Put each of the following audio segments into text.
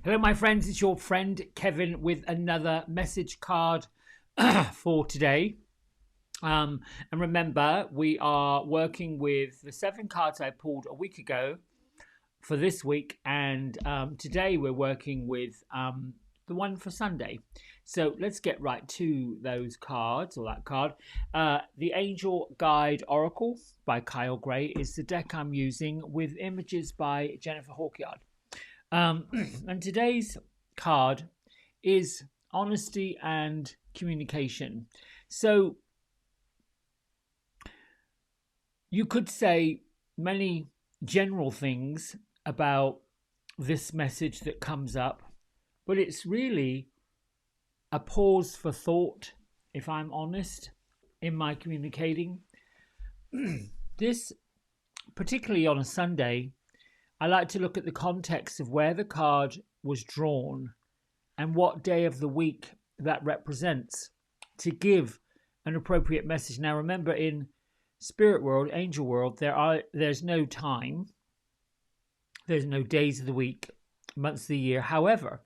Hello, my friends. It's your friend Kevin with another message card for today. And remember, we are working with the 7 cards I pulled a week ago for this week, and today we're working with the one for Sunday. So let's get right to those cards, or that card. The Angel Guide Oracle by Kyle Gray is the deck I'm using, with images by Jennifer Hawkyard. And today's card is honesty and communication. So you could say many general things about this message that comes up, but it's really a pause for thought, if I'm honest, in my communicating. This, particularly on a Sunday, I like to look at the context of where the card was drawn and what day of the week that represents to give an appropriate message. Now, remember, in spirit world, angel world, there's no time, there's no days of the week, months of the year. However,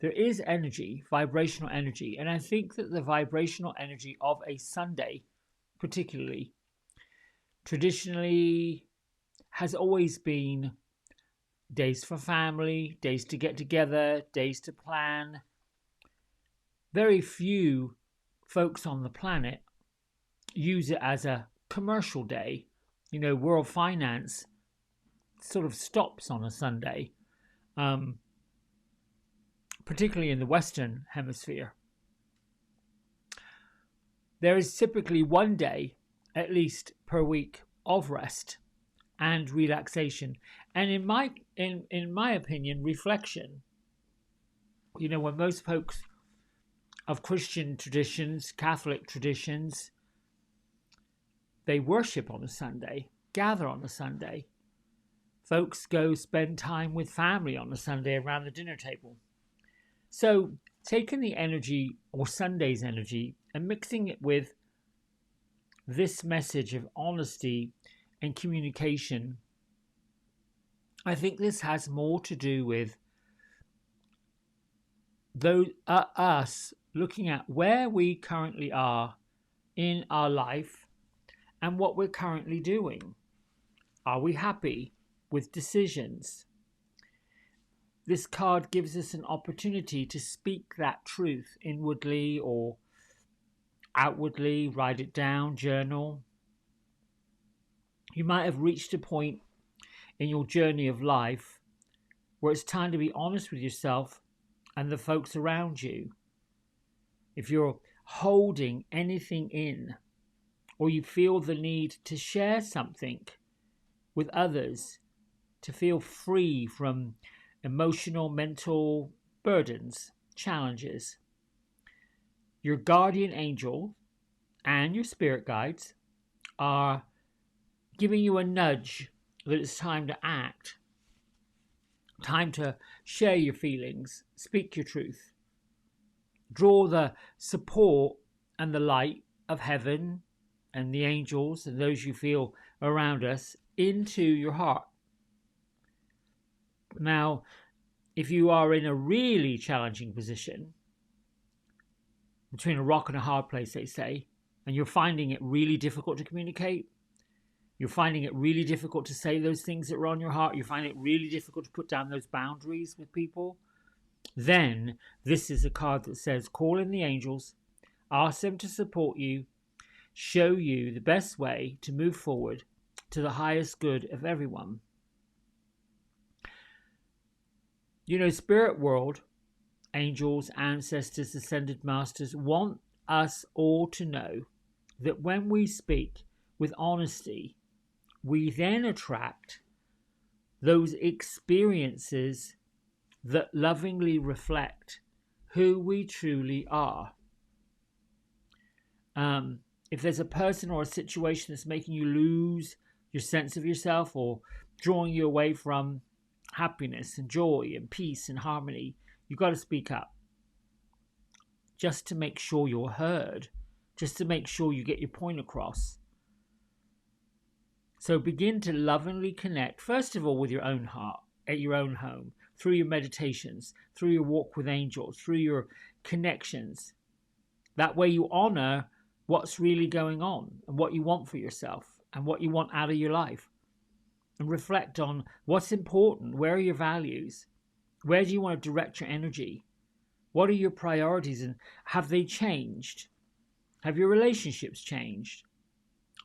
there is energy, vibrational energy, and I think that the vibrational energy of a Sunday, particularly, traditionally has always been days for family, days to get together, days to plan. Very few folks on the planet use it as a commercial day. You know, world finance sort of stops on a Sunday, particularly in the Western Hemisphere. There is typically one day, at least per week, of rest and relaxation, and in my opinion, reflection. You know, when most folks of Christian traditions, Catholic traditions, they worship on a Sunday, gather on a Sunday. Folks go spend time with family on a Sunday around the dinner table. So taking the energy, or Sunday's energy, and mixing it with this message of honesty and communication, I think this has more to do with us looking at where we currently are in our life and what we're currently doing. Are we happy with decisions? This card gives us an opportunity to speak that truth inwardly or outwardly, write it down, journal. You might have reached a point in your journey of life where it's time to be honest with yourself and the folks around you. If you're holding anything in, or you feel the need to share something with others, to feel free from emotional, mental burdens, challenges, your guardian angel and your spirit guides are giving you a nudge that it's time to act, time to share your feelings, speak your truth, draw the support and the light of heaven and the angels and those you feel around us into your heart. Now, if you are in a really challenging position, between a rock and a hard place, they say, and you're finding it really difficult to communicate, you're finding it really difficult to say those things that are on your heart, you find it really difficult to put down those boundaries with people, then this is a card that says call in the angels, ask them to support you, show you the best way to move forward to the highest good of everyone. You know, spirit world, angels, ancestors, ascended masters want us all to know that when we speak with honesty, we then attract those experiences that lovingly reflect who we truly are. If there's a person or a situation that's making you lose your sense of yourself or drawing you away from happiness and joy and peace and harmony, you've got to speak up just to make sure you're heard, just to make sure you get your point across. So begin to lovingly connect, first of all, with your own heart, at your own home, through your meditations, through your walk with angels, through your connections. That way you honor what's really going on and what you want for yourself and what you want out of your life. And reflect on what's important. Where are your values? Where do you want to direct your energy? What are your priorities, and have they changed? Have your relationships changed?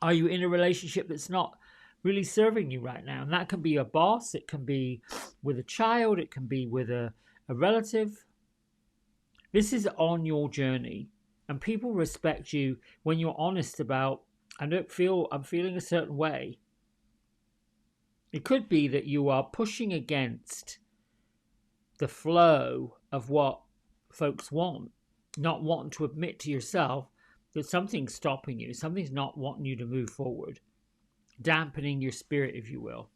Are you in a relationship that's not really serving you right now? And that can be a boss, it can be with a child, it can be with a relative. This is on your journey, and people respect you when you're honest about, I'm feeling a certain way. It could be that you are pushing against the flow of what folks want, not wanting to admit to yourself that something's stopping you, something's not wanting you to move forward, dampening your spirit, if you will.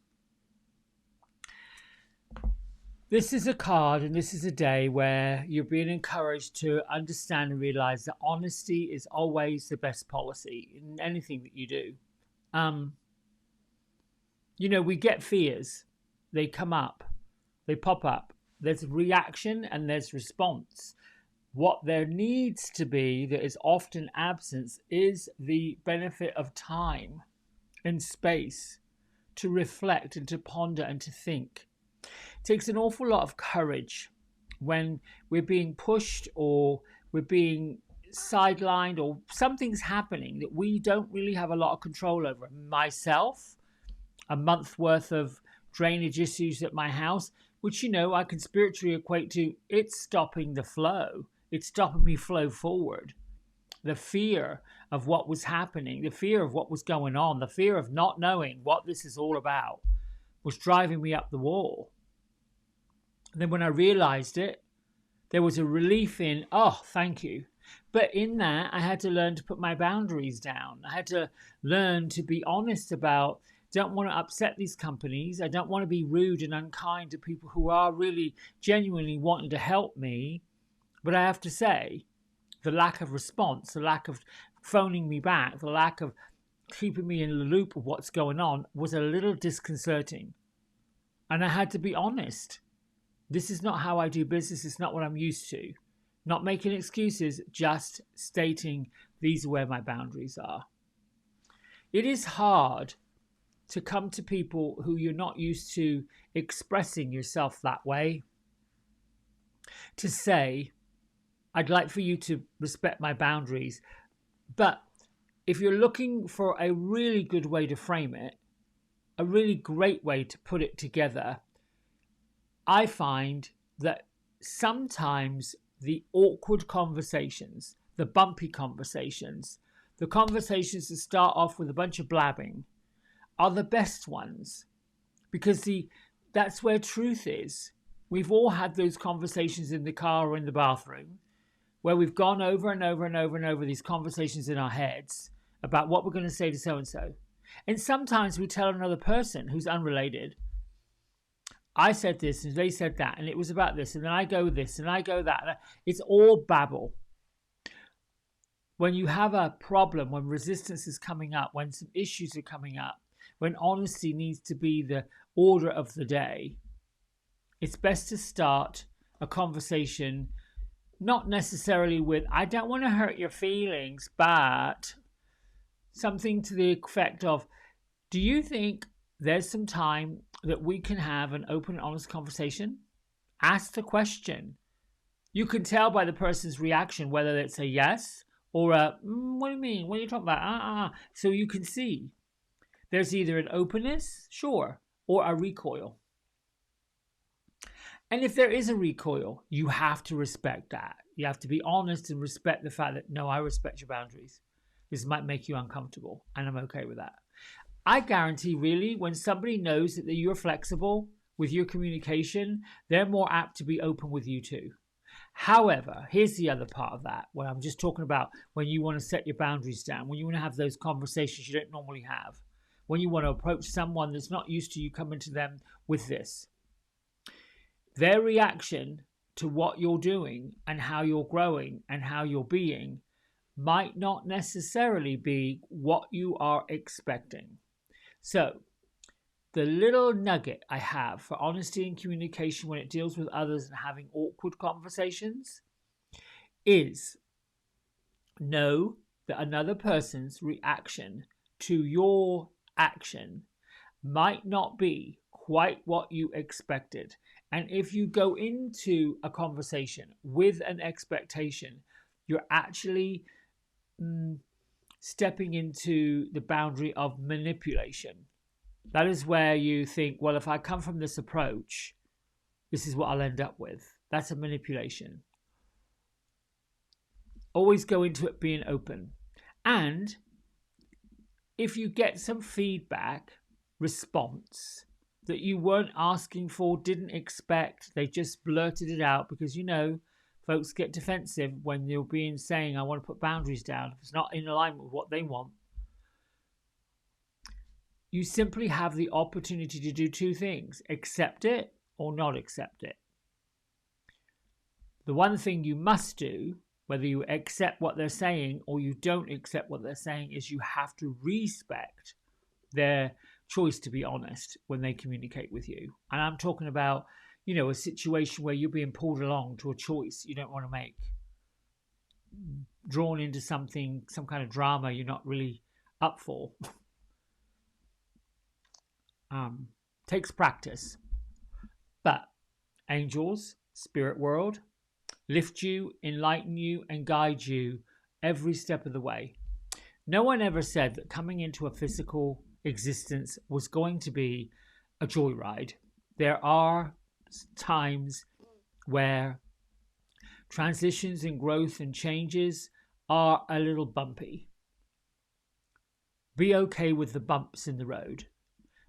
This is a card, and this is a day where you're being encouraged to understand and realize that honesty is always the best policy in anything that you do. We get fears. They come up. They pop up. There's reaction and there's response. What there needs to be, that is often absent, is the benefit of time and space to reflect and to ponder and to think. It takes an awful lot of courage when we're being pushed or we're being sidelined or something's happening that we don't really have a lot of control over. Myself, a month worth of drainage issues at my house, which, I can spiritually equate to, it's stopping the flow. It's stopping me flow forward. The fear of what was happening, the fear of what was going on, the fear of not knowing what this is all about was driving me up the wall. And then when I realized it, there was a relief in, oh, thank you. But in that, I had to learn to put my boundaries down. I had to learn to be honest about, don't want to upset these companies. I don't want to be rude and unkind to people who are really genuinely wanting to help me. But I have to say, the lack of response, the lack of phoning me back, the lack of keeping me in the loop of what's going on was a little disconcerting. And I had to be honest. This is not how I do business. It's not what I'm used to. Not making excuses, just stating these are where my boundaries are. It is hard to come to people who you're not used to expressing yourself that way, to say, I'd like for you to respect my boundaries. But if you're looking for a really good way to frame it, a really great way to put it together, I find that sometimes the awkward conversations, the bumpy conversations, the conversations that start off with a bunch of blabbing are the best ones, because that's where truth is. We've all had those conversations in the car or in the bathroom where we've gone over and over and over and over these conversations in our heads about what we're going to say to so-and-so. And sometimes we tell another person who's unrelated, I said this and they said that, and it was about this, and then I go this and I go that. It's all babble. When you have a problem, when resistance is coming up, when some issues are coming up, when honesty needs to be the order of the day, it's best to start a conversation not necessarily with, I don't want to hurt your feelings, but something to the effect of, do you think there's some time that we can have an open and honest conversation? Ask the question. You can tell by the person's reaction whether it's a yes or a, what do you mean? What are you talking about? So you can see there's either an openness, sure, or a recoil. And if there is a recoil, you have to respect that. You have to be honest and respect the fact that, no, I respect your boundaries. This might make you uncomfortable, and I'm okay with that. I guarantee, really, when somebody knows that you're flexible with your communication, they're more apt to be open with you too. However, here's the other part of that, where I'm just talking about when you want to set your boundaries down, when you want to have those conversations you don't normally have, when you want to approach someone that's not used to you coming to them with this. Their reaction to what you're doing and how you're growing and how you're being might not necessarily be what you are expecting. So the little nugget I have for honesty and communication when it deals with others and having awkward conversations is know that another person's reaction to your action might not be quite what you expected. And if you go into a conversation with an expectation, you're actually stepping into the boundary of manipulation. That is where you think, well, if I come from this approach, this is what I'll end up with. That's a manipulation. Always go into it being open. And if you get some feedback, response that you weren't asking for, didn't expect, they just blurted it out, because folks get defensive when you're being saying, I want to put boundaries down. If it's not in alignment with what they want, you simply have the opportunity to do two things: accept it or not accept it. The one thing you must do, whether you accept what they're saying or you don't accept what they're saying, is you have to respect their choice to be honest when they communicate with you. And I'm talking about, a situation where you're being pulled along to a choice you don't want to make, drawn into some kind of drama you're not really up for. Takes practice. But angels, spirit world, lift you, enlighten you, and guide you every step of the way. No one ever said that coming into a physical existence was going to be a joyride. There are times where transitions and growth and changes are a little bumpy. Be okay with the bumps in the road.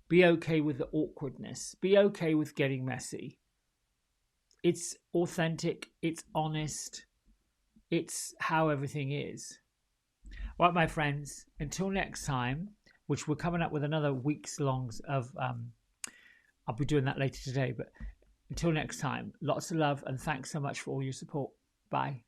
Be okay with the awkwardness. Be okay with getting messy. It's authentic. It's honest. It's how everything is. Right, my friends, until next time, which we're coming up with another week's longs of, I'll be doing that later today, but until next time, lots of love and thanks so much for all your support. Bye.